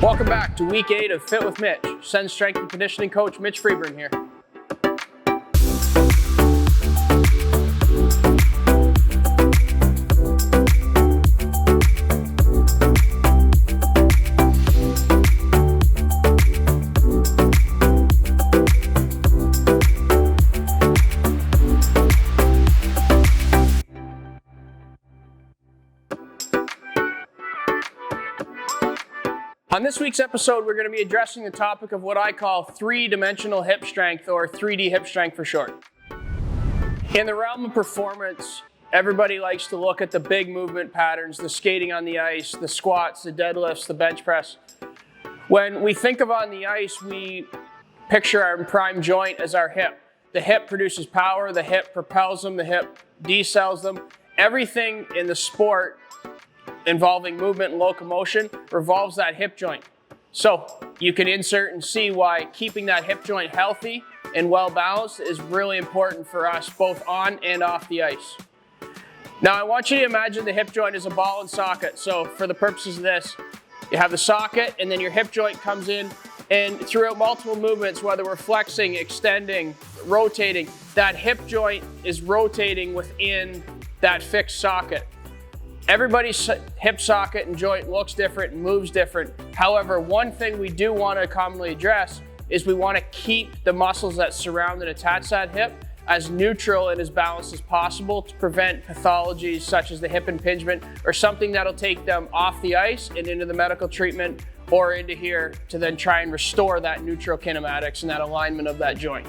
Welcome back to week 8 of Fit with Mitch. Send strength and conditioning coach Mitch Freeburn here. On this week's episode, we're going to be addressing the topic of what I call three-dimensional hip strength, or 3D hip strength for short. In the realm of performance, everybody likes to look at the big movement patterns, the skating on the ice, the squats, the deadlifts, the bench press. When we think of on the ice, we picture our prime joint as our hip. The hip produces power, the hip propels them, the hip decells them. Everything in the sport involving movement and locomotion revolves that hip joint. So you can insert and see why keeping that hip joint healthy and well balanced is really important for us both on and off the ice. Now I want you to imagine the hip joint as a ball and socket. So for the purposes of this, you have the socket and then your hip joint comes in, and throughout multiple movements, whether we're flexing, extending, rotating, that hip joint is rotating within that fixed socket. Everybody's hip socket and joint looks different and moves different. However, one thing we do want to commonly address is we want to keep the muscles that surround and attach that hip as neutral and as balanced as possible to prevent pathologies such as the hip impingement or something that'll take them off the ice and into the medical treatment or into here to then try and restore that neutral kinematics and that alignment of that joint.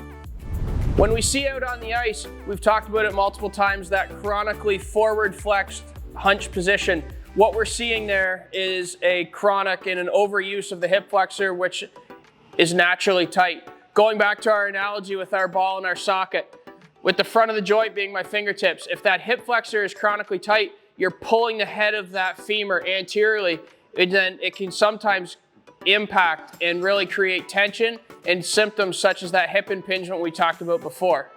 When we see out on the ice, we've talked about it multiple times, that chronically forward flexed hunch position. What we're seeing there is a chronic and an overuse of the hip flexor, which is naturally tight. Going back to our analogy with our ball and our socket, with the front of the joint being my fingertips, if that hip flexor is chronically tight, you're pulling the head of that femur anteriorly, and then it can sometimes impact and really create tension and symptoms such as that hip impingement we talked about before.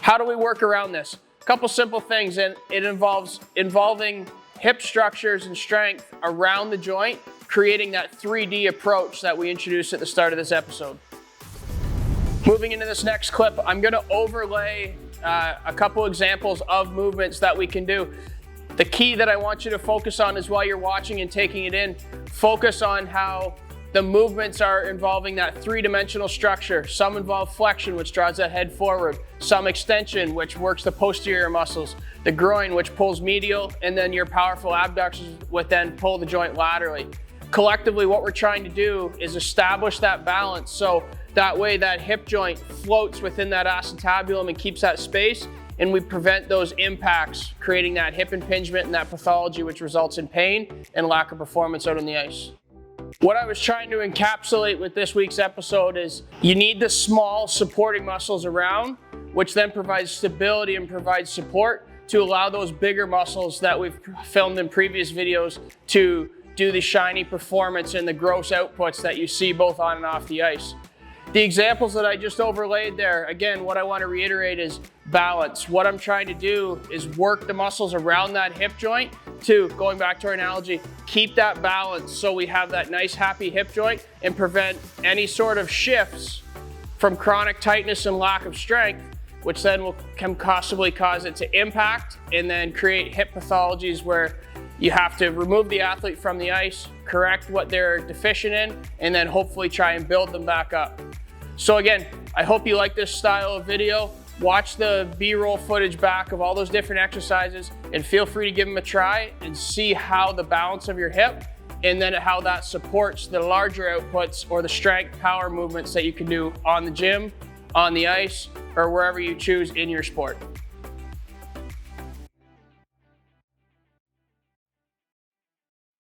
How do we work around this? Couple simple things, and it involves involving hip structures and strength around the joint, creating that 3D approach that we introduced at the start of this episode. Moving into this next clip, I'm going to overlay a couple examples of movements that we can do. The key that I want you to focus on is while you're watching and taking it in, focus on how the movements are involving that three-dimensional structure. Some involve flexion, which draws that head forward. Some extension, which works the posterior muscles. The groin, which pulls medial, and then your powerful abductors would then pull the joint laterally. Collectively, what we're trying to do is establish that balance so that way that hip joint floats within that acetabulum and keeps that space, and we prevent those impacts, creating that hip impingement and that pathology, which results in pain and lack of performance out on the ice. What I was trying to encapsulate with this week's episode is you need the small supporting muscles around, which then provides stability and provides support to allow those bigger muscles that we've filmed in previous videos to do the shiny performance and the gross outputs that you see both on and off the ice. The examples that I just overlaid there, again, what I want to reiterate is balance. What I'm trying to do is work the muscles around that hip joint to, going back to our analogy, keep that balance so we have that nice happy hip joint and prevent any sort of shifts from chronic tightness and lack of strength, which then can possibly cause it to impact and then create hip pathologies where you have to remove the athlete from the ice, correct what they're deficient in, and then hopefully try and build them back up. So again, I hope you like this style of video. Watch the B-roll footage back of all those different exercises and feel free to give them a try and see how the balance of your hip and then how that supports the larger outputs or the strength power movements that you can do on the gym, on the ice, or wherever you choose in your sport.